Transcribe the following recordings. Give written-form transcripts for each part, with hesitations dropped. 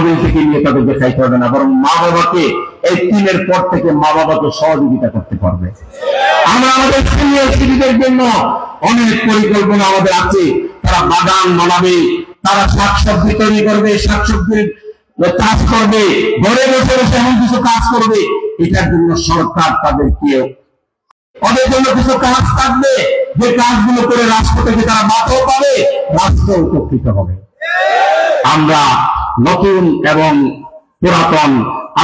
তহবিল থেকে নিয়ে তাদেরকে খাইতে হবে না, বরং মা বাবাকে এই 3-এর পর থেকে মা বাবাকে সহযোগিতা করতে পারবে। আমরা আমাদের সিনিয়র সিটিজেনদের জন্য অনেক পরিকল্পনা আমাদের আছে। তারা বাগান বানাবে, তারা শাকসবজি তৈরি করবে, শাকসবজির চাষ করবে, ঘরে বসে বসে এমন কিছু কাজ করবে, এটার জন্য সরকার তাদেরকে ওদের জন্য কিছু কাজ থাকবে, যে কাজগুলো করে রাষ্ট্র থেকে তারা মাথাও পাবে, রাষ্ট্র উপকৃত হবে। আমরা নতুন এবং পুরাতন,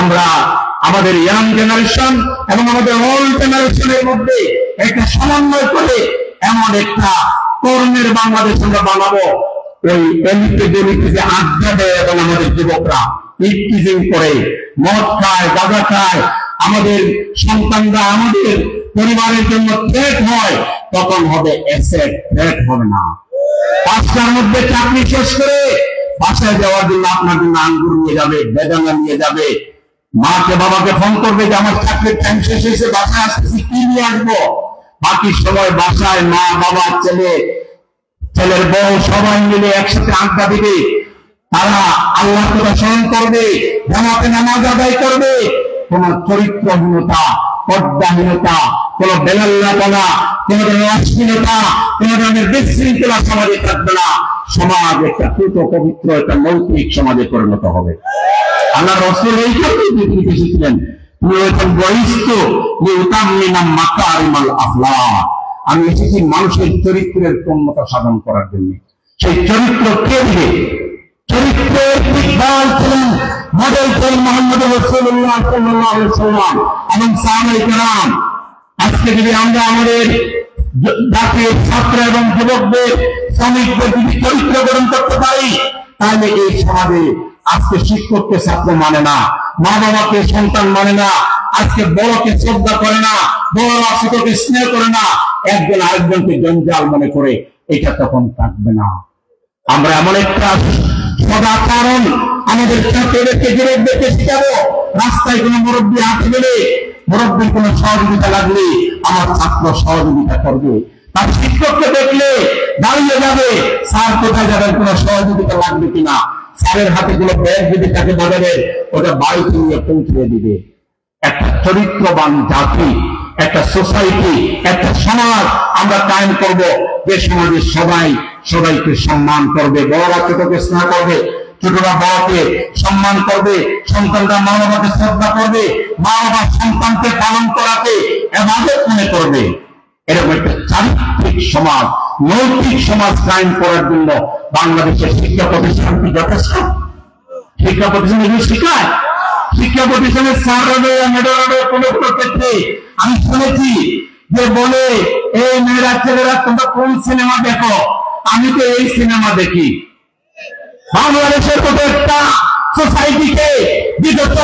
আমরা আমাদের ইয়াং জেনারেশন এবং আমাদের ওল্ড জেনারেশনের মধ্যে একটা সমন্বয় করে এমন একটা কর্মের বাংলাদেশ আমরা বানাবো। ওই এলিতে গলিতে যে আড্ডা দেয় এবং আমাদের যুবকরা ইফটিজিং করে, মদ খায়, গাঁজা খায়, আমাদের সন্তানরা আমাদের পরিবারের জন্য থ্রেট হয়, তখন হবে অ্যাসেট, থ্রেট হবে না। 5টার মধ্যে চাকরি শেষ করে বাসায় যাওয়ার জন্য আপনার জন্য আঙ্গুর নিয়ে যাবে, বেদানা নিয়ে যাবে, মাকে বাবাকে ফোন করবে যে আমার চাকরির টাইম শেষ হয়েছে, বাসায় আসতেছি, কি নিয়ে আসবো। বাকি সময় বাসায় মা বাবা ছেলের বউ সবাই মিলে একসাথে আড্ডা দিবে, তারা আল্লাহর কথা স্মরণ করবে, জামাতে নামাজ আদায় করবে। কোন চরিত্রহীনতা, পর্দাহীনতা, কোন বেলাল্লাপনা, কোন ধরনের অশ্লীলতা, কোন ধরনের বিশৃঙ্খলা সমাজে থাকবে না। সমাজ একটা দ্রুত পবিত্র একটা নৈতিক সমাজে পরিণত হবে। আল্লাহ রাসূল এই জন্যই পৃথিবীতে এসেছিলেন, তিনি বলেছেন বহিষ্ঠু লিউতাম্মিনা মাকারিমাল আখলাক, আমি এসেছি মানুষের চরিত্রের পূর্ণতা সাধন করার জন্য। সেই চরিত্র কে দিবে? চরিত্রের দিকদার ছিলেন মডেল ছিলেন মুহাম্মদ রাসূলুল্লাহ সাল্লাল্লাহু আলাইহি ওয়াসাল্লাম এবং সাহাবায়ে কেরাম। আজকে যদি আমরা আমাদের জাতির ছাত্র এবং যুবকদের, শ্রমিকদের যদি চরিত্র গঠন করতে পারি, তাহলে এই সমাজে আজকে শিক্ষককে ছাত্র মানে না, মা বাবাকে সন্তান মানে না, আজকে বড়কে শ্রদ্ধা করে না, বড়রা ছোটকে স্নেহ করে না, একজন আরেকজনকে জঞ্জাল মনে করে, এটা তখন থাকবে না। আমরা এমন একটা সদাচরণ আমাদের ছাত্রদেরকে, যুবকদেরকে শিখাবো, রাস্তায় কোনো মুরব্বী হাঁটে গেলে, মুরব্বীর কোনো সহযোগিতা লাগলে আমার ছাত্র সহযোগিতা করবে। তার শিক্ষককে দেখলে দাঁড়িয়ে যাবে, স্যার কোথায় যাবেন, কোনো সহযোগিতা লাগবে কিনা। স্যারের হাতে কোনো ব্যাগ যদি তাকে বাজারে, ওটা বাড়িতে নিয়ে পৌঁছে দিবে। একটা চরিত্রবান জাতি, একটা সোসাইটি, একটা সমাজ আমরা কায়েম করব, যে সমাজে সবাইকে সম্মান করবে, বড়রা ছোটকে স্নেহ করবে, ছোটরা বড়কে সম্মান করবে, সন্তানরা মা বাবাকে শ্রদ্ধা করবে, মা বাবা সন্তানকে পালন করাকে ইবাদত মনে করবে। এরকম একটা চারিত্রিক সমাজ, নৈতিক সমাজ কায়েম করার জন্য বাংলাদেশের শিক্ষা প্রতিষ্ঠান কি যথেষ্ট? শিক্ষা প্রতিষ্ঠানে কি শিখায়? শিক্ষা প্রতিষ্ঠানের কোনো ক্ষেত্রে আমি শুনেছি যে বলে, এই মেয়েরা ছেলেরা তোমরা কোন সিনেমা দেখো, আমি তো এই সিনেমা দেখি। বাংলাদেশের মতো একটা সোসাইটিকে বিগত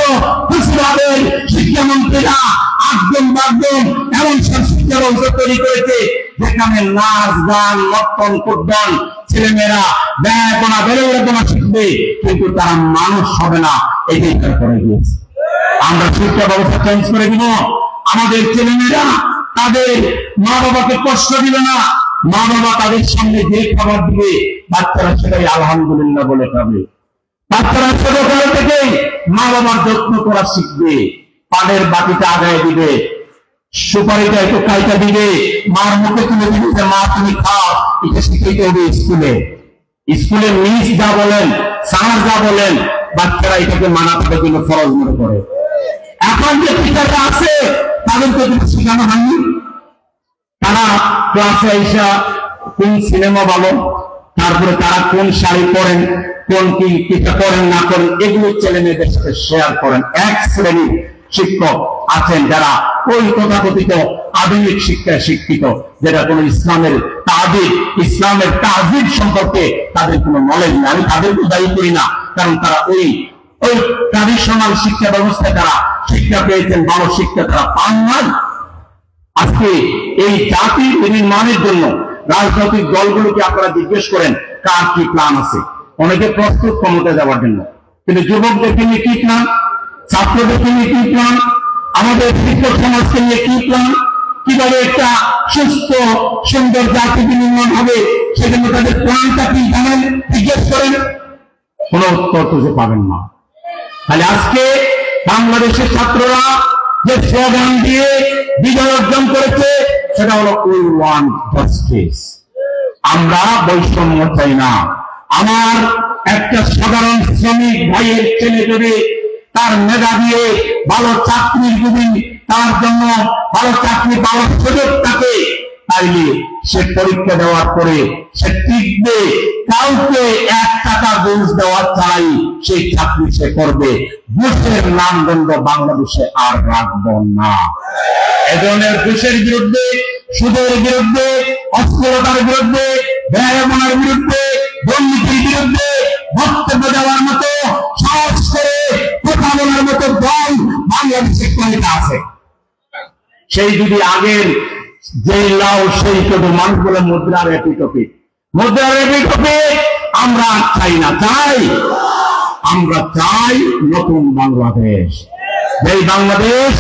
ফেসিবাদের শিক্ষামন্ত্রীরা 8জন 12জন এমন সব শিক্ষা ব্যবস্থা তৈরি করেছে, যেখানে নাচ গান নর্তন ফুটবল ছেলেমেয়েরা ব্যয়পনা বেরোনা শিখবে, কিন্তু তারা মানুষ হবে না, এটাই তারা করে দিয়েছে। আমরা শিক্ষা ব্যবস্থা চেঞ্জ করে দিব, আমাদের ছেলেমেয়েরা তাদের মা বাবাকে কষ্ট দিবে না, মা বাবা তাদের সামনে যে খাবার দিবে বাচ্চারা সেটাই আলহামদুলিল্লাহ বলে খাবে। বাচ্চারা ছোটবেলা থেকেই মা বাবার যত্ন করা শিখবে, পানের বাটিটা আগায় দিবে, সুপারিটা একটু খাইটা দিবে, মার মুখে তুলে দিবে যে মা তুমি খাও, এটা শিখাইতে হবে স্কুলে। স্কুলে মিস যা বলেন, স্যার যা বলেন, বাচ্চারা এটাকে মানা তাদের জন্য ফরজ মনে করে। এখন যে টিচাররা আছে তাদেরকে শেখানো হয়নি, তারা ক্লাসে এসে কোন সিনেমা ভালো, তারপরে তারা কোন শাড়ি পরেন, কোন কি করেন না করেন, এগুলো ছেলে মেয়েদের সাথে শেয়ার করেন। এক শ্রেণীর শিক্ষক আছেন যারা ওই তথাকথিত আধুনিক শিক্ষায় শিক্ষিত, যেটা কোন ইসলামের তাজিব সম্পর্কে তাদের কোনো নলেজ নেই। আমি তাদেরকে দায়ী করি না, কারণ তারা ওই ট্রাডিশনাল শিক্ষা ব্যবস্থায় তারা শিক্ষা পেয়েছেন, ভালো শিক্ষা তারা পান নাই। আজকে এই জাতির নির্মাণের জন্য রাজনৈতিক দলগুলোকে আপনারা জিজ্ঞেস করেন কার কি প্ল্যান আছে। অনেকে প্রস্তুত ক্ষমতা যাওয়ার জন্য, কিন্তু যুবকদেরকে নিয়ে কি প্ল্যান, ছাত্রদেরকে নিয়ে কি প্ল্যান, আমাদের শিক্ষক সমাজকে নিয়ে কি প্ল্যান, কিভাবে একটা সুস্থ সুন্দর জাতি নির্মাণ হবে, সেজন্য তাদের প্ল্যানটা কি জানেন, জিজ্ঞেস করেন, কোন উত্তর খুঁজে পাবেন না। তাহলে আজকে বাংলাদেশের ছাত্ররা যে স্লোগান দিয়ে বিজয় অর্জন করেছে সেটা হলো উই ওয়ান্ট জাস্টিস। আমরা বৈষম্য চাই না। আমার একটা সাধারণ শ্রমিক ভাইয়ের ছেলে যদি তার মেধা দিয়ে ভালো চাকরির যদি তার জন্য ভালো চাকরি পাওয়ার সুযোগ থাকে, তাইলে সে পরীক্ষা দেওয়ার পরে সে টিকবে। কাউকে 1 টাকা ঘুষ দেওয়ার ছাড়াই সেই চাকরি সে করবে। ঘুষের নামগন্ধ বাংলাদেশে আর রাখবো না। এ ধরনের ঘুষের বিরুদ্ধে, সুদের বিরুদ্ধে, অস্থিরতার বিরুদ্ধে, ব্যয়মানের বিরুদ্ধে, দুর্নীতির বিরুদ্ধে বক্তব্য দেওয়ার মতো, সাহস করে কথা বলার মতো দল বাংলাদেশে কয়টা আছে? সেই যদি আগের যে লাও সেই শুধু মানুষগুলো মুদ্রার এপিকপি আমরা চাই না। চাই, আমরা চাই নতুন বাংলাদেশ, যেই বাংলাদেশ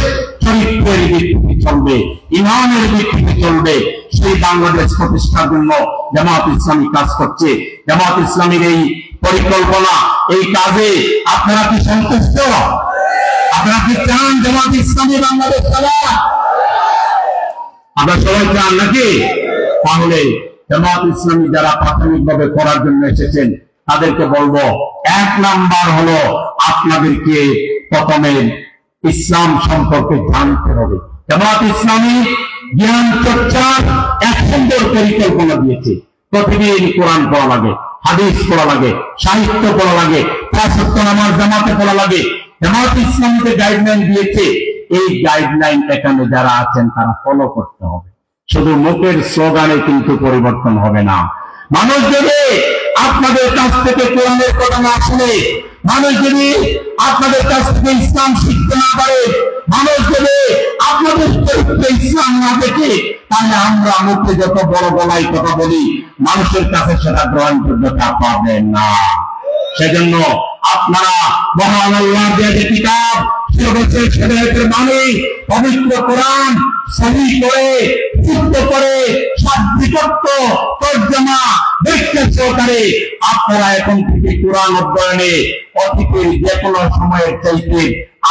চরিত্রের ভিত্তিতে চলবে, ইমানের ভিত্তিতে চলবে। সেই বাংলাদেশ প্রতিষ্ঠার জন্য জামাত ইসলামী কাজ করছে। জামাত ইসলামীর এই পরিকল্পনা, এই কাজে আপনারা কি সন্তুষ্ট? আপনারা কি চান জামাত ইসলামী বাংলাদেশ চালা? আমরা সবাই চান নাকি? তাহলে জামাত ইসলামী যারা প্রাথমিকভাবে করার জন্য এসেছেন তাদেরকে বলবো, 1 নাম্বার হলো আপনাদেরকে প্রথমে ইসলাম সম্পর্কে জানতে হবে। জামাত ইসলামী জ্ঞান চর্চার এক সুন্দর পরিকল্পনা দিয়েছে। প্রতিদিন কোরআন পড়া লাগে, হাদিস পড়া লাগে, সাহিত্য পড়া লাগে, 5 ওয়াক্ত নামাজ জামাতে পড়া লাগে। জামাত ইসলামীতে গাইডলাইন দিয়েছে। এই গাইডলাইন এখানে যারা আছেন তারা ফলো করতে হবে। শুধু মুখের স্লোগানে কিন্তু পরিবর্তন হবে না। মানুষ যদি আপনাদের কাছ থেকে কোরআনের কথা না শুনে, মানুষ যদি আপনাদের কাছ থেকে ইসলাম শিখতে না পারে, মানুষ যদি আপনাদের চরিত্রে ইসলাম না দেখে, তাহলে আমরা মুখে যত বড় গলায় কথা বলি মানুষের কাছে সেটা গ্রহণযোগ্যতা পাবেন না। সেজন্য আপনারা মহান আল্লাহর যে কিতাব পবিত্র কোরআন সহি করে, শুদ্ধ করে, শাব্দিকত্ব তর্জমা ব্যাখ্যা সহকারে আপনারা এখন থেকে কোরআন অধ্যয়নে অতীতের যে কোনো সময়ের চাইতে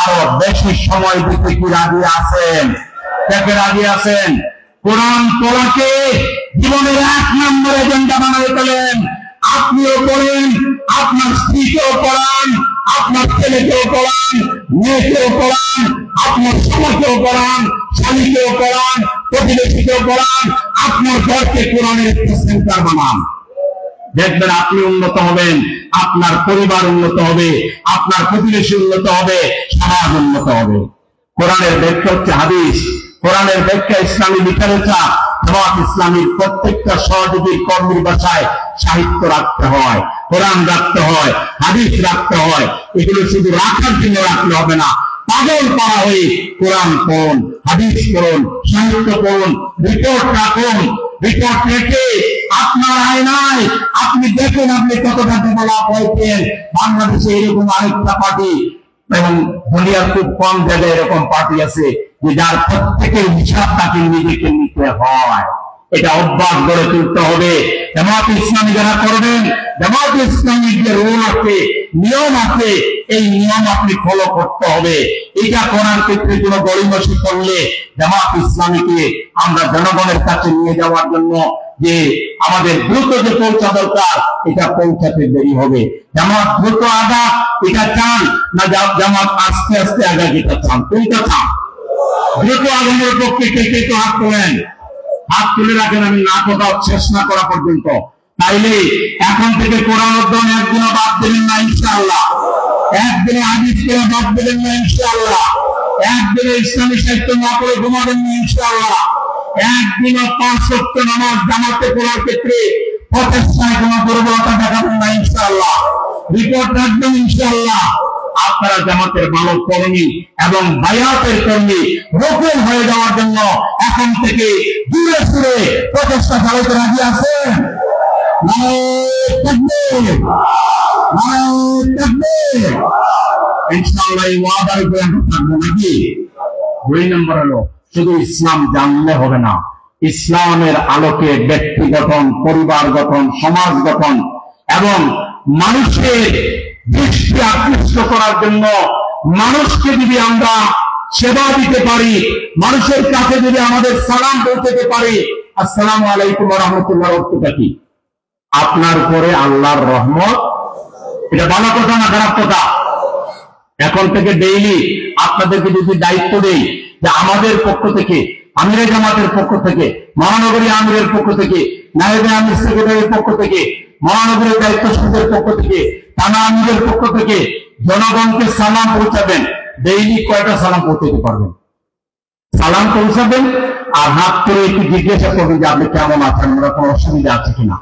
আরো বেশি সময় দিতে কি রাজি আছেন? দেখে রাজি আছেন? কোরআন পড়াকে জীবনের 1 নম্বর এজেন্ডা বানাতে পেলেন। আপনিও পড়েন, আপনার স্ত্রীকেও পড়ান, আপনার ছেলেকেও পড়ান, মেয়েকেও পড়ান, আপনার সমাজকেও পড়ান, স্বামীকেও পড়ান, প্রতিবেশীকেও পড়ান, আপনার ঘরকে কোরআনের সেন্টার বানান। দেখবেন আপনি উন্নত হবেন, আপনার পরিবার উন্নত হবে, আপনার প্রতিবেশী উন্নত হবে, সমাজ উন্নত হবে। কোরআনের ব্যাখ্যা হচ্ছে হাদিস, কোরআনের ব্যাখ্যা ইসলামী লিটারেচার। জামাত ইসলামীর প্রত্যেকটা সহযোগী কর্মীর বাসায় সাহিত্য রাখতে হয়, কোরআন রাখতে হয়, হাদিস রাখতে হয়। এগুলো শুধু রাখার জন্য রাখলে হবে না, পাগল করা হয়ে কোরআন পড়ুন, হাদিস পড়ুন, সাহিত্য পড়ুন, রিপোর্ট রাখুন। রিপোর্ট রেখে আপনার আয়নায় আপনি দেখুন আপনি কতটা ডেভেলপ হয়েছেন। বাংলাদেশে এরকম আরেকটা পার্টি এবং দুনিয়ার খুব কম জায়গায় এরকম পার্টি আছে যে যার প্রত্যেকের হিসাব তাকে নিজেকে নিতে হয়। এটা অভ্যাস গড়ে তুলতে হবে। জামাত ইসলামী যারা করবেন, জামাত ইসলামীর যে রুল আছে, নিয়ম আছে, এই নিয়ম আপনি ফলো করতে হবে। এটা করার ক্ষেত্রে কোনো গড়িমসি করলে জামাত ইসলামীকে আমরা জনগণের কাছে নিয়ে যাওয়ার জন্য যে আমাদের দ্রুত যে পৌঁছা দরকার, এটা পৌঁছাতে দেরি হবে। জামাত দ্রুত আগা এটা চান না জামাত আস্তে আস্তে আগা যেটা চান? কোনটা চান? দ্রুত আগানোর পক্ষে কে কে তো হাত তোলেন? হাত তুলে রাখেন, আমি না কথা শেষ না করা পর্যন্ত। তাইলে এখন থেকে কোরআন অধ্যয়ন একদিনও বাদ দেবেন না ইনশাআল্লাহ, একদিনে হাদিস পড়া বাদ দেবেন না ইনশাআল্লাহ, একদিনে ইসলামী সাহিত্য না পড়ে ঘুমাবেন না ইনশাআল্লাহ, একদিনও 5 ওয়াক্ত নামাজ জামাতে পড়ার ক্ষেত্রে প্রচেষ্টায় কোনো দুর্বলতা দেখাবেন না ইনশাআল্লাহ, রিপোর্ট রাখবেন ইনশাআল্লাহ। আপনারা জামাতের ভালো কর্মী এবং বায়াতের কর্মী রোপণ হয়ে যাওয়ার জন্য এখন থেকে দূরে দূরে প্রচেষ্টা চালাতে রাজি আছেন? ইনশাআল্লাহ এই ওয়াদার উপরে আমরা থাকবো নাকি? 2 নম্বর হলো শুধু ইসলাম জানলে হবে না, ইসলামের আলোকে ব্যক্তি গঠন, পরিবার গঠন, সমাজ গঠন এবং মানুষের দৃষ্টি দৃষ্টি আকৃষ্ট করার জন্য মানুষকে যদি আমরা সেবা দিতে পারি, মানুষের কাছে যদি আমাদের সালাম পৌঁছাতে পারি, আসসালামু আলাইকুম ওয়া রাহমাতুল্লাহ অর্থটা কি? আপনার উপরে আল্লাহর রহমত। এটা ভালো কথা না খারাপ কথা? এখন থেকে ডেইলি আপনাদেরকে যদি দায়িত্ব দেই যে আমাদের পক্ষ থেকে, আমিরে জামাতের পক্ষ থেকে, মহানগরী আমিরের পক্ষ থেকে, নায়েবে আমির সেক্রেটারির পক্ষ থেকে, মহানগরীর দায়িত্বশীলদের পক্ষ থেকে, থানা আমিরের পক্ষ থেকে জনগণকে সালাম পৌঁছাবেন। ডেইলি কয়টা সালাম পৌঁছাতে পারবেন? সালাম পৌঁছাবেন আর হাত করে একটু জিজ্ঞাসা করবেন যে আপনি কেমন আছেন, ওরা কোনো অসুবিধা আছে কিনা,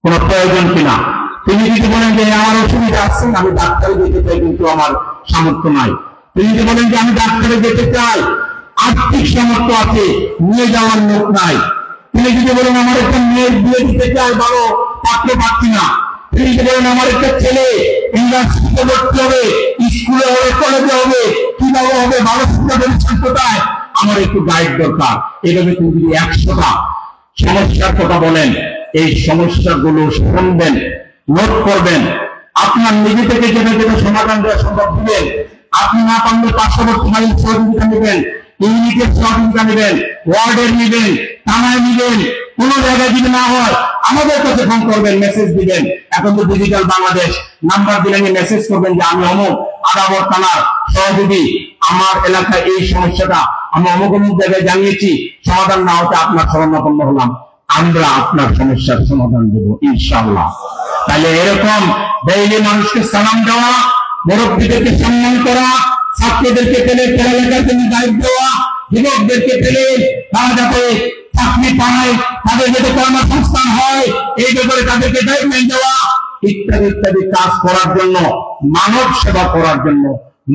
কোনো প্রয়োজন কিনা। তিনি যদি বলেন যে আমার অসুবিধা আছে, আমি ডাক্তারে যেতে চাই কিন্তু আমার সামর্থ্য নাই, তিনি যদি বলেন যে আমি ডাক্তারে যেতে চাই, আর্থিক সামর্থ্য আছে, নিয়ে যাওয়ার লোক নাই, তিনি যদি বলেন আমার একটা মেয়ের বিয়ে দিতে চাই, ভালো পাত্র পাচ্ছি না, তিনি যদি বলেন আমার একটা ছেলে ইউনিভার্সিটিতে ভর্তি হবে, স্কুলে হবে, কলেজে হবে, কিভাবে হবে, ভালো শিক্ষা প্রতিষ্ঠান কোথায়, আমার একটু গাইড দরকার, এইভাবে তিনি যদি 100টা সমস্যার কথা বলেন, এই সমস্যাগুলো শুনবেন, নোট করবেন, আপনার নিজে থেকে যেটা যেটা সমাধান দেওয়া সম্ভব দিবেন। আপনি না পারলে পার্শ্ববর্তী বাড়ির সহযোগিতা নেবেন, ইউনিটের সহযোগিতা নেবেন, ওয়ার্ডের নেবেন, থানায় নেবেন। কোন জায়গায় যদি না হয় আমাদের কাছে ফোন করবেন, মেসেজ দিবেন। এখন তো ডিজিটাল বাংলাদেশ, নাম্বার দিলেন, মেসেজ করবেন যে আমি অমুক আদাবর থানার সহযোগী, আমার এলাকায় এই সমস্যাটা আমি অমুক অমুক জায়গায় জানিয়েছি, সমাধান না হতে আপনার শরণাপন্ন হলাম, আমরা আপনার সমস্যার সমাধান দেবো ইনশাআল্লাহ। তাহলে এরকম ডেইলি মানুষকে সালাম দেওয়া, মুরব্বীদেরকে সম্মান করা, ছাত্রদেরকে পেলে পড়ালেখার জন্য দায়িত্ব দেওয়া, যুবকদেরকে পেলে তারা যাতে চাকরি পায়, তাদের যাতে কর্মসংস্থান হয়, এই ব্যাপারে তাদেরকে দায়িত্ব দেওয়া, ইত্যাদি ইত্যাদি কাজ করার জন্য, মানব সেবা করার জন্য।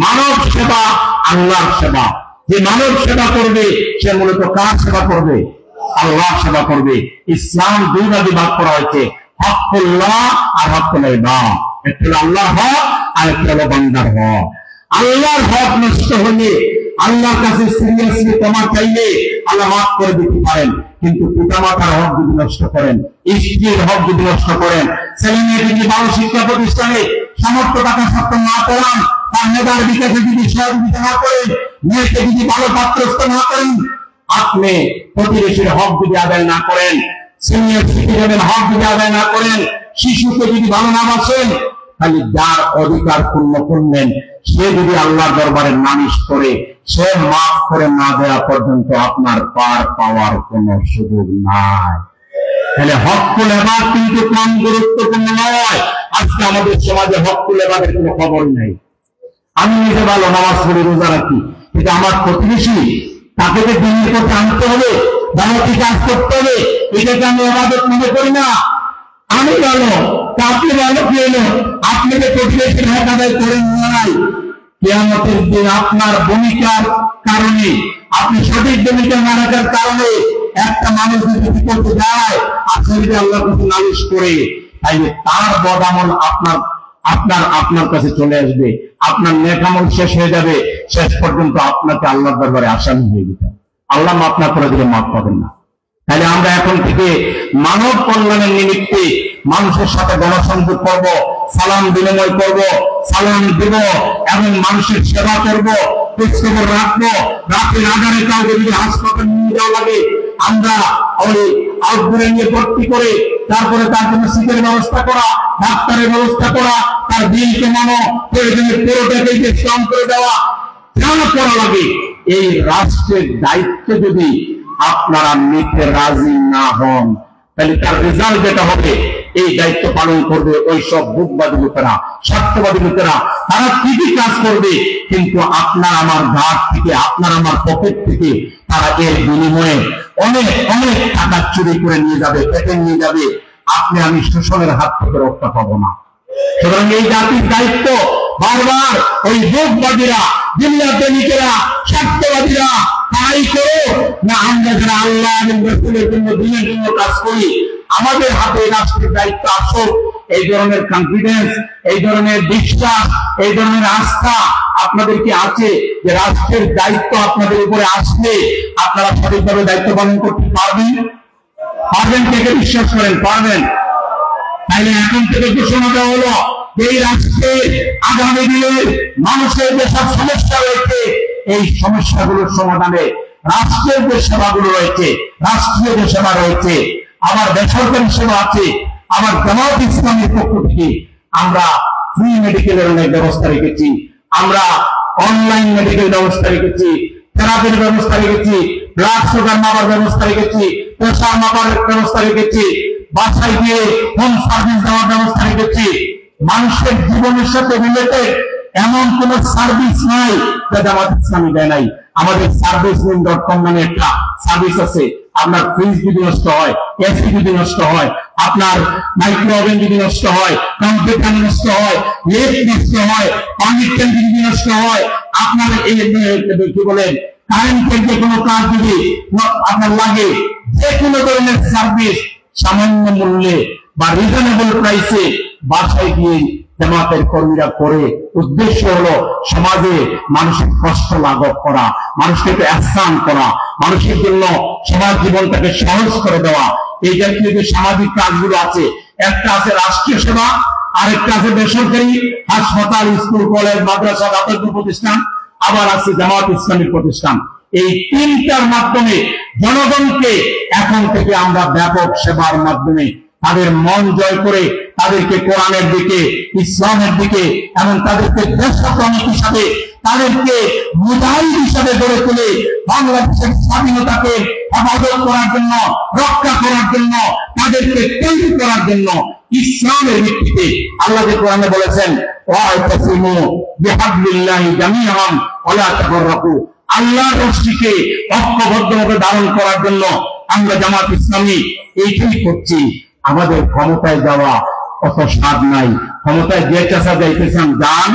মানব সেবা আল্লাহর সেবা। যে মানব সেবা করবে সে মূলত কার সেবা করবে? আল্লাহ সেবা করবে। ইসলাম দুই ভাগে ভাগ করা হয়েছে, হকুল্লাহ আর হকুল ইবাদ। একটা হলো আল্লাহর হক আর একটা হলো বান্দার হক। আল্লাহর হক নষ্ট হলে আল্লাহর কাছে সিরিয়াসলি ক্ষমা চাইলে আল্লাহ মাফ করে দিতে পারেন, কিন্তু পিতামাতার হক যদি নষ্ট করেন, স্ত্রীর হক যদি নষ্ট করেন, ছেলে মেয়ে যদি ভালো শিক্ষা প্রতিষ্ঠানে সামর্থ্য টাকা সত্ত্বেও না পড়ান, তার মেধার বিকাশে যদি সহযোগিতা না করেন, মেয়েকে যদি ভালো পাত্রস্থ না করেন, আপনি প্রতিবেশীর হক যদি আদায় না করেন, সিনিয়র সিটিজেনের হক যদি আদায় না করেন, শিশুকে যদি ভালো না বাসেন, খালি যার অধিকার পূর্ণ করলেন সে যদি আল্লাহর দরবারে নালিশ করে, সে মাফ করে না দেওয়া পর্যন্ত আপনার পার পাওয়ার কোন সুযোগ নাই। তাহলে হকুল ইবাদ কিন্তু কম গুরুত্বপূর্ণ নয়। আজকে আমাদের সমাজে হকুল ইবাদের কোনো খবর নেই। আমি নিজে ভালো নামাজ পড়ে রোজা রাখি, কিন্তু আমার প্রতিবেশী, তাকে যে দিনের পথে আনতে হবে, দাওয়াতি কাজ করতে হবে, এটাকে আমি ইবাদত মনে করি না। আমি ভালো, আপনি ভালো, কি হলো? আপনি যে প্রতিবেশীর হক আদায় করেন নাই, কিয়ামতের দিন আপনার ভূমিকার কারণে, আপনি সঠিক ভূমিকা না রাখার কারণে একটা মানুষ যদি বিপদে যায়, আপনি যদি আল্লাহর কাছে নালিশ করে, তাইলে তার বদামল আপনার কাছে চলে আসবে, আপনার নেক আমল শেষ হয়ে যাবে, শেষ পর্যন্ত আপনাকে আল্লাহর দরবারে আসামি হয়ে যেতে হবে। আল্লাহ মাফ না করে দিলে মাফ পাবেন না। তাহলে আমরা এখন থেকে মানব কল্যাণের নিমিত্তে মানুষের সাথে গণসংযোগ করব, সালাম বিনিময় করব, সালাম দেব এবং মানুষের সেবা করব, খোঁজখবর রাখবো। রাতের আধারে কাউকে যদি হাসপাতালে নিয়ে যাওয়া লাগে, আমরা ওই আউটডোরে নিয়ে ভর্তি করে তারপরে তার জন্য সিটের ব্যবস্থা করা, ডাক্তারের ব্যবস্থা করা, তার বিল কমানো, প্রয়োজনে পুরোটাকে ডিসকাউন্ট করে দেওয়া, কেন করা লাগে? এই রাষ্ট্রের দায়িত্ব যদি আপনারা নিতে রাজি না হন, তাহলে তার রেজাল্ট যেটা হবে, এই দায়িত্ব পালন করবে ওই সব বুকবাদী লোকেরা, স্বার্থবাদী লোকেরা। তারা ঠিকই কাজ করবে, কিন্তু আপনার আমার ঘাট থেকে, আপনার আমার পকেট থেকে তারা এর বিনিময়ে অনেক অনেক টাকা চুরি করে নিয়ে যাবে, পেটে নিয়ে যাবে। আপনি আমি শোষণের হাত থেকে রক্ষা পাবো না। সুতরাং এই জাতির দায়িত্ব বারবার ওই বুকবাদীরা, জিল্লা প্রেমিকেরা, স্বার্থবাদীরা তাই করো না, আমরা যারা আল্লাহ এবং রাসূলের জন্য, দিনের জন্য কাজ করি, আমাদের হাতে রাষ্ট্রের দায়িত্ব আসুক। এই ধরনের কনফিডেন্স, এই ধরনের বিশ্বাস, এই ধরনের আস্থা আপনাদের কি আছে যে রাষ্ট্রের দায়িত্ব আপনাদের উপরে আসলে আপনারা সঠিকভাবে দায়িত্ব পালন করতে পারবেন? পারবেন? কে কে বিশ্বাস করেন পারবেন? তাইলে এখন থেকে ঘোষণা দেওয়া হলো এই রাষ্ট্রে আগামী দিনে মানুষের যেসব সমস্যা রয়েছে এই সমস্যাগুলোর সমাধানে রাষ্ট্রের যে সেবাগুলো রয়েছে, রাষ্ট্রীয় যে সেবা রয়েছে, আবার বেসরকারি সেবা আছে, আবার জামাত ইসলামের পক্ষ থেকে আমরা ফ্রি মেডিকেলের অনেক ব্যবস্থা রেখেছি, আমরা অনলাইন মেডিকেল ব্যবস্থা রেখেছি, থেরাপির ব্যবস্থা রেখেছি, ব্লাড সুগার মাপার ব্যবস্থা রেখেছি, প্রেসার মাপার ব্যবস্থা রেখেছি, বাসায় গিয়ে হোম সার্ভিস দেওয়ার ব্যবস্থা রেখেছি। মানুষের জীবনের সাথে রিলেটেড এমন কোন সার্ভিস নাই যা জামাত ইসলামী দেয় নাই। আমাদের servicemen.com নামে একটা সার্ভিস আছে। আপনার ফ্রিজ যদি নষ্ট হয়, এসি যদি নষ্ট হয়, আপনার মাইক্রো ওভেন যদি নষ্ট হয়, কম্পিউটার নষ্ট হয়, লেপ নষ্ট হয়, পানির ট্যাঙ্কি যদি নষ্ট হয়, আপনার এই কি বলেন কারেন্টের যে কোনো কাজ যদি আপনার লাগে, যে কোনো ধরনের সার্ভিস সামান্য মূল্যে বা রিজনেবল প্রাইসে বাসায় গিয়ে জামাতের কর্মীরা করে। উদ্দেশ্য হলো সমাজে মানুষের কষ্ট লাঘব করা, মানুষকে একটু আহসান করা, মানুষের জন্য সমাজ জীবনটাকে সহজ করে দেওয়া। এই জাতীয় যে সামাজিক কাজগুলো আছে, একটা আছে রাষ্ট্রীয় সেবা, আরেকটা আছে বেসরকারি হাসপাতাল, স্কুল, কলেজ, মাদ্রাসা, দাতব্য প্রতিষ্ঠান, আবার আছে জামাত ইসলামী প্রতিষ্ঠান। এই তিনটার মাধ্যমে জনগণকে এখন থেকে আমরা ব্যাপক সেবার মাধ্যমে তাদের মন জয় করে তাদেরকে কোরআনের দিকে, ইসলামের দিকে এবং তাদেরকে দেশপ্রেমিক হিসাবে, তাদেরকে মুজাহিদ হিসাবে গড়ে তুলে বাংলাদেশের স্বাধীনতাকে হেফাজত করার জন্য, রক্ষা করার জন্য, তাদেরকে তৈরি করার জন্য ইসলামের ভিত্তিতে আল্লাহ যে কোরআনে বলেছেন ওয়াতাসিমু বিহাবলিল্লাহি জামিআন ওয়ালা তাফাররাকু, আল্লাহর রশিকে ঐক্যবদ্ধভাবে ধারণ করার জন্য আমরা জামাত ইসলামী এইটাই করছি। আমাদের ক্ষমতায় যাওয়া অত স্বাদ নাই। ক্ষমতায় যে চাষা যাইতেছেন যান,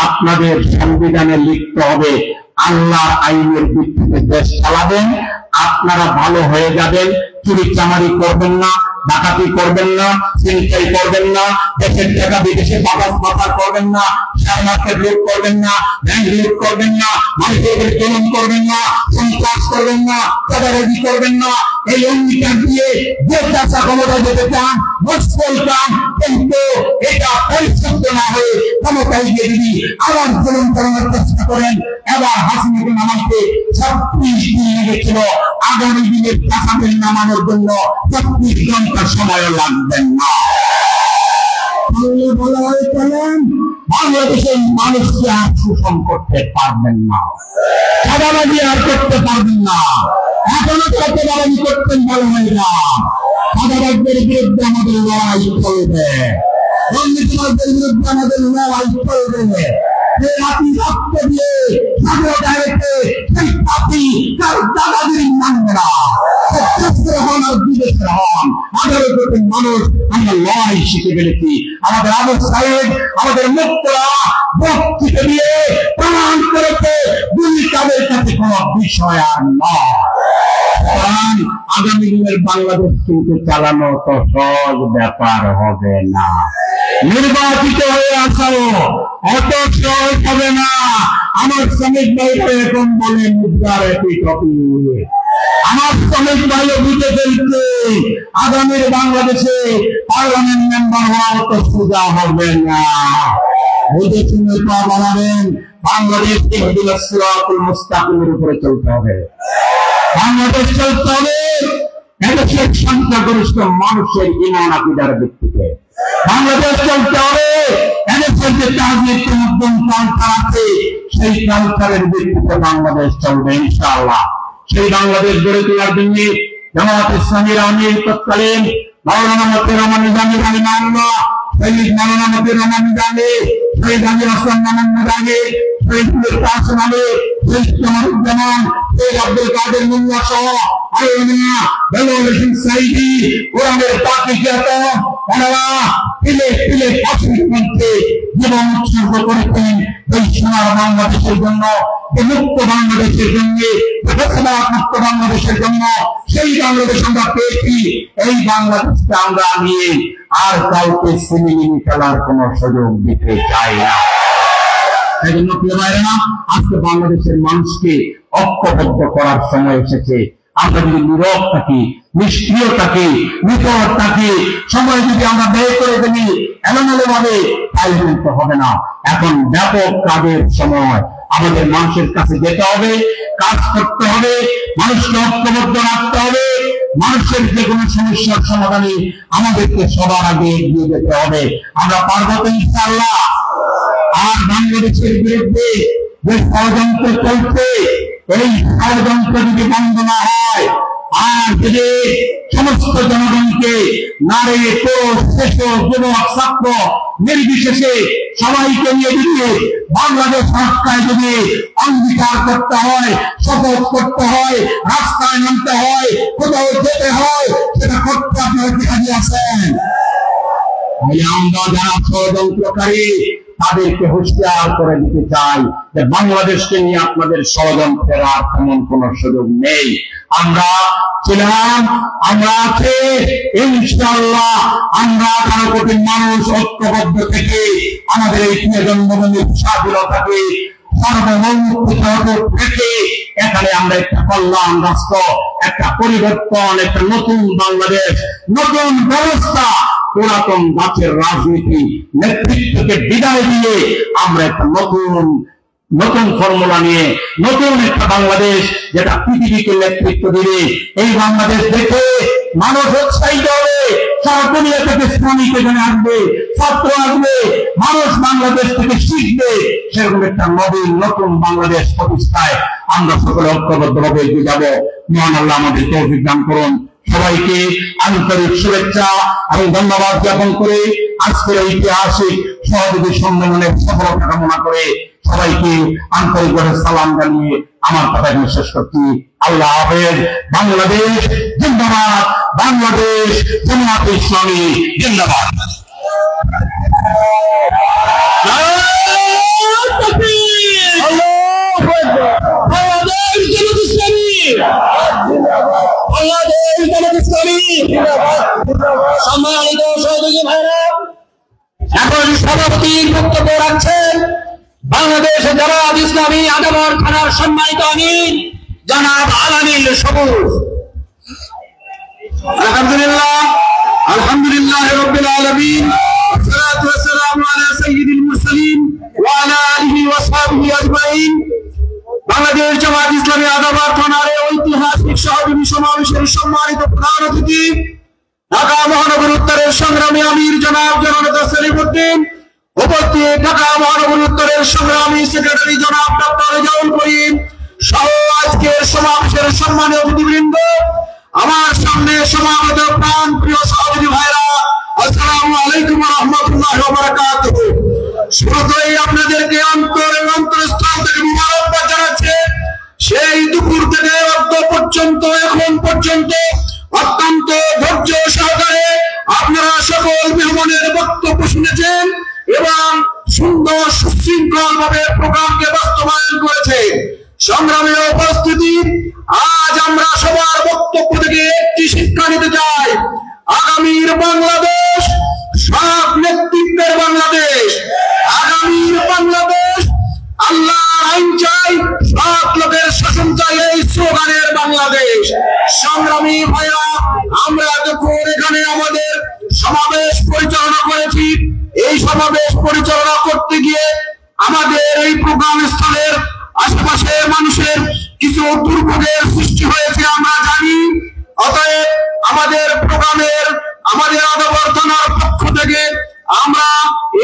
আপনাদের সংবিধানে লিখতে হবে আল্লাহর আইনের ভিত্তিতে দেশ চালাবেন, আপনারা ভালো হয়ে যাবেন, চুরি চামারি করবেন না, ডাকাতি করবেন না, ছিনতাই করবেন না, দেশের টাকা বিদেশে পাচার করবেন না, শেয়ার মার্কেট লুট করবেন না, ব্যাংক লুট করবেন না, মানুষের জুলুম করবেন না, সন্ত্রাস করবেন না, চাঁদাবাজি করবেন না। এই অঙ্গীকার দিয়ে যে চাষা ক্ষমতা যেতে চান, মুশকিল চান, কিন্তু এটা পরিশুদ্ধ না হয়ে ক্ষমতায় গিয়ে যদি আবার জুলুম করার চেষ্টা করেন। এবার হাসিনাকে নামাতে 36 দিন লেগেছিল, আগামী দিনের চাষাদের নামানোর জন্য 36 ঘন্টা সময় লাগবেন না। বলা হয়ে চলেন, বাংলাদেশের মানুষকে আর শোষণ করতে পারবেন না, চাঁদাবাজি আর করতে পারবেন না। এখনো চাঁদাবাজি করতেন ভালো হয় না, চাঁদাবাজদের বিরুদ্ধে আমাদের লড়াই চলবে, দুর্নীতিবাজদের বিরুদ্ধে আমাদের লড়াই চলবে। যে রাতি রক্ত দিয়ে স্বাধীনতা রেখে সেই পাপি তার দাদাগিরি মানবে না, হন আর বিদেশের হন, আদালতের মানুষ আমরা লড়াই শিখে ফেলেছি। আমাদের আবু সাহেব, আমাদের মুক্তরা বক্তৃতা দিয়ে প্রমাণ করেছে দুই তাদের কাছে কোন বিষয় আর নয়। আগামী দিনের বাংলাদেশ কিন্তু চালানো তো সহজ ব্যাপার হবে না। নির্বাচিত হয়ে আসাও অত সহজ হবে না। আমার শ্রমিক ভাইরা এখন বলে মুদ্রার একই টপিক, আমার শ্রমিক ভাইও বুঝে ফেলছে আগামীর বাংলাদেশে পার্লামেন্ট মেম্বার হওয়া অত সোজা হবে না। বুঝে শুনে পা বাড়াবেন। বাংলাদেশ সিরাতুল মুস্তাকিমের উপরে চলতে হবে, বাংলাদেশ চলতে হবে এদেশের সংখ্যাগরিষ্ঠ মানুষের ঈমান আকীদার ভিত্তিতে। বাংলাদেশ চলতে হবে এদেশের যে তাহজিব উদ্যম কালচার আছে সেই কালচারের ভিত্তিতে বাংলাদেশ চলবে ইনশাআল্লাহ। সেই বাংলাদেশ গড়ে তোলার জন্য জামাত ইসলামীর আমির তৎকালীন মাওলানা মতিউর রহমান নিজামী রাহিমাহুল্লাহ, শহীদ মাওলানা মতিউর রহমান নিজামী, শহীদ আমির হাসান মামুন নিজামী, শহীদ কাসেম আলী, শহীদ কামারুজ্জামান, শহীদ আব্দুল কাদের মোল্লা সহ আলমিয়া বেলাল হোসেন সাইদি, কোরআনের পাকিজাত ওনারা তিলে তিলে ফাঁসির মঞ্চে জীবন উৎসর্গ করেছেন এই সোনার বাংলাদেশের জন্য, মুক্ত বাংলাদেশের জন্য, মুক্ত বাংলাদেশের জন্য। সেই বাংলাদেশ আমরা পেয়েছি। এই বাংলাদেশকে আমরা নিয়ে আর কাউকে সিনেমিনি খেলার কোন সুযোগ দিতে চাই না। সেই জন্য প্রিয় ভাইরা, আজকে বাংলাদেশের মানুষকে ঐক্যবদ্ধ করার সময় এসেছে। আমরা যদি নীরব থাকি, নিষ্ক্রিয় থাকি, নিকট থাকি, সময় যদি আমরা ব্যয় করে ফেলি, এলোমেলো ভাবে তাই কিন্তু হবে না। এখন ব্যাপক কাজের সময়, আমাদের মানুষের কাছে যেতে হবে, কাজ করতে হবে, মানুষকে ঐক্যবদ্ধ রাখতে হবে, মানুষের যে কোনো সমস্যার সমাধানে আমাদেরকে সবার আগে এগিয়ে যেতে হবে। আমরা পারবো তো ইনশাআল্লাহ। আর বাংলাদেশের বিরুদ্ধে যে ষড়যন্ত্র চলছে, এই ষড়যন্ত্র যদি বন্ধ না হয়, আর যদি সমস্ত জনগণকে, নারী পুরুষ শিশু যুবক ছাত্র নির্বিশেষে সবাইকে নিয়ে দিতে বাংলাদেশ রাস্তায় যদি অঙ্গীকার করতে হয়, শপথ করতে হয়, রাস্তায় নামতে হয়, কোথাও যেতে হয়, সেটা করতে আপনারা কি রাজি আছেন? আমরা যারা ষড়যন্ত্রকারী তাদেরকে হুঁশিয়ার করে দিতে চাই যে বাংলাদেশকে নিয়ে আপনাদের ষড়যন্ত্রের আর তেমন কোন সুযোগ নেই। আমরা ছিলাম, আমরা আছি, ইনশাআল্লাহ আমরা 18 কোটি মানুষ ঐক্যবদ্ধ থেকে আমাদের এই জন্মভূমির স্বাধীনতাকে সার্বভৌমত্ব থেকে এখানে আমরা একটা কল্যাণ রাষ্ট্র, একটা পরিবর্তন, একটা নতুন বাংলাদেশ, নতুন ব্যবস্থা, পুরাতন গাছের রাজনীতি নেতৃত্বকে বিদায় দিয়ে আমরা একটা নতুন ফর্মুলা নিয়ে নতুন একটা বাংলাদেশ, যেটা পৃথিবীকে নেতৃত্ব দিবে। এই বাংলাদেশ দেখে মানুষ উৎসাহিত হবে, সারা দুনিয়া থেকে শ্রমিক এখানে আসবে, ছাত্র আসবে, মানুষ বাংলাদেশ থেকে শিখবে। সেরকম একটা নতুন বাংলাদেশ প্রতিষ্ঠায় আমরা সকলে ঐক্যবদ্ধভাবে এগিয়ে যাব। মহান আল্লাহ আমাদের তৌফিক দান করুন। সবাইকে আন্তরিক শুভেচ্ছা এবং ধন্যবাদ জ্ঞাপন করে আজকের ঐতিহাসিক সহযোগী সম্মেলনের সফলতা কামনা করে সবাইকে আন্তরিকভাবে সালাম জানিয়ে আমার কথা শেষ করছি। আল্লাহ হাফেজ। বাংলাদেশ জিন্দাবাদ, বাংলাদেশ জামায়াতে ইসলামী জিন্দাবাদ। সম্মানিত সহযোগী ভাইরা, এখন সভাপতির বক্তব্য রাখছেন বাংলাদেশ জামায়াত ইসলামী আদাবর থানার সম্মানিত আমির জনাব আলামিন সবুজ। আলহামদুলিল্লাহ রাব্বিল আলামিন, والصلاه والسلام على سيد المرسلين وعلى اله وصحبه اجمعين। বাংলাদেশ জামায়াত ইসলামী আদাবর থানার ঐতিহাসিক সহযোগী সমাবেশের সম্মানিত প্রধান অতিথি, ঢাকা মহানগর উত্তরের সংগ্রামী আমির জনাব জননেতা সেলিমউদ্দিন, উপস্থিত ঢাকা মহানগর উত্তরের সংগ্রামী সেক্রেটারি জনাব ডক্টর রেজাউল করিম সহ আজকের সমাবেশের সম্মানীয় অতিথিবৃন্দ, আমার সামনে সমাবেত প্রাণ প্রিয় সহযোগী ভাইরা, আসসালামু আলাইকুম ওয়া রাহমাতুল্লাহি ওয়া বারাকাতুহু। শুরুতেই আপনাদেরকে অন্তরস্থল থেকে মুবারকবাদ জানাচ্ছি। সেই দুপুর থেকে পর্যন্ত এখন পর্যন্ত অত্যন্ত ধৈর্য সহকারে আপনারা সকল মেহমানের বক্তব্য শুনেছেন এবং সুন্দর সুশৃঙ্খল ভাবে প্রোগ্রামকে বাস্তবায়ন করেছে। সংগ্রামী উপস্থিতি, আজ আমরা সবার বক্তব্য থেকে একটি শিক্ষা নিতে চাই। আগামীর বাংলাদেশ সব নেতৃত্বের বাংলাদেশ, আগামীর বাংলাদেশ আল্লাহর আইন চাই, সব লোকের শাসন চাই, এই স্লোগানের বাংলাদেশ। সংগ্রামী ভাইরা, আমরা এতক্ষণ এখানে আমাদের সমাবেশ পরিচালনা করেছি। এই সমাবেশ পরিচালনা করতে গিয়ে আমাদের এই প্রোগ্রাম স্থলের আশেপাশে মানুষের কিছু দুর্ভোগের সৃষ্টি হয়েছে আমরা জানি। অতএব আমাদের প্রোগ্রামের আমাদের আদাবর থানার পক্ষ থেকে আমরা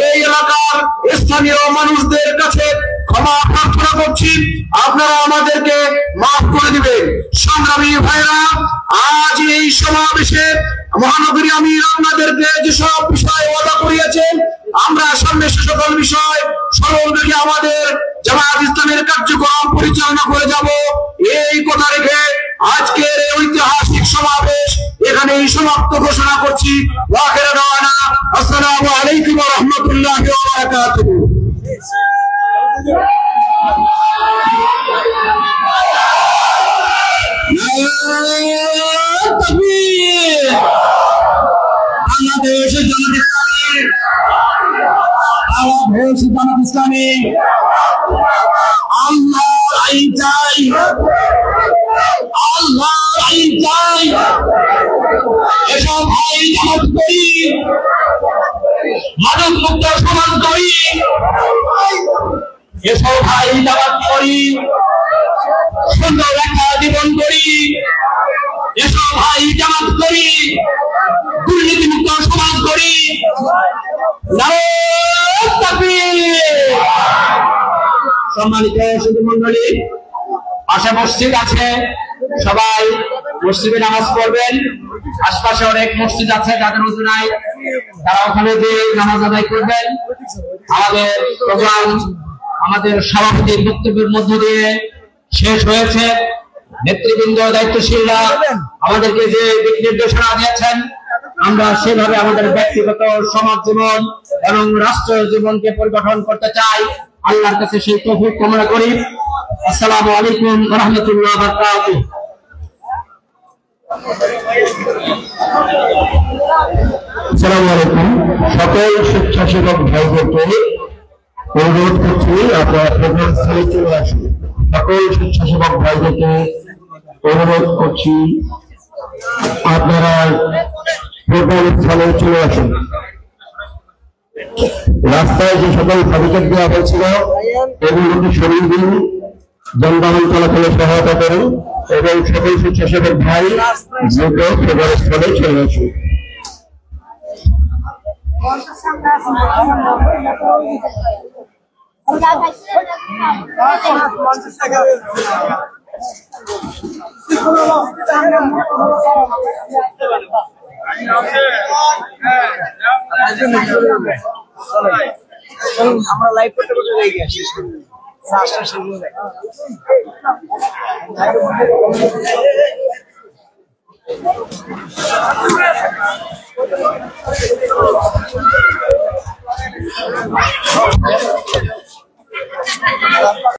এই এলাকার স্থানীয় মানুষদের কাছে ক্ষমা প্রার্থনা করছি, আপনারা আমাদেরকে মাফ করে দিবেন। সংগ্রামী ভাইরা, আজ এই সমাবেশে মহানগরী আমির আপনাদেরকে যেসব বিষয় ওয়াদা করিয়েছেন, আমরা সামনে সে সকল বিষয় সর্বদিকে আমাদের জামায়াত ইসলামের কার্যক্রম পরিচালনা করে যাব, এই কথা রেখে আজকের এই ঐতিহাসিক সমাবেশ এখানেই সমাপ্ত ঘোষণা করছি। ওয়াখির দাওয়ানা আসসালামু আলাইকুম ওয়া রাহমাতুল্লাহি ওয়া বারাকাতুহু। বাংলাদেশ জামায়াত ইসলামী আল্লাহর আইন চাই, আল্লাহর আইন চাই। এসব আইন জামাত করি মাদক মুক্ত সমাজ করি, এসো ভাই দাওয়াত করি, সুন্দর একটা জীবন করি, এসো ভাই জামাত করি, দুর্নীতি মুক্ত সমাজ করি। নারায়ে তাকবীর। সম্মানিত সুধী মণ্ডলী, পাশে মসজিদ আছে, সবাই মসজিদে নামাজ পড়বেন। আশপাশে অনেক মসজিদ আছে যাদের উযু নাই, তারা ওখানে গিয়ে নামাজ আদায় করবেন। আমাদের প্রোগ্রাম আমাদের সভাপতির বক্তব্যের মধ্য দিয়ে শেষ হয়েছে। নেতৃবৃন্দ, দায়িত্বশীলরা আমাদেরকে যে দিক নির্দেশনা দিয়েছেন, আমরা সেভাবে আমাদের ব্যক্তিগত সমাজ জীবন এবং রাষ্ট্র জীবনকে পরিগঠন করতে চাই। আল্লাহর কাছে সেই তৌফিক কামনা করি। আসসালামু আলাইকুম ওয়া রাহমাতুল্লাহি ওয়া বারাকাতুহু। আসসালামু আলাইকুম। সকল স্বেচ্ছাসেবক ভাইদেরকে অনুরোধ করছি আপনারা প্রোগ্রাম স্থলে চলে আসুন। সকল স্বেচ্ছাসেবক ভাইদেরকে অনুরোধ করছি আপনারা প্রোগ্রাম স্থলে চলে আসুন। রাস্তায় যে সকল ফটোকেট দেওয়া হয়েছিল এগুলোকে সরিয়ে দিন, যানবাহন চলাচলে সহায়তা করুন এবং সকল স্বেচ্ছাসেবক ভাই দ্রুত প্রোগ্রাম স্থলে চলে আসুন। আমরা লাইভ করতে করতে লেগে আসি।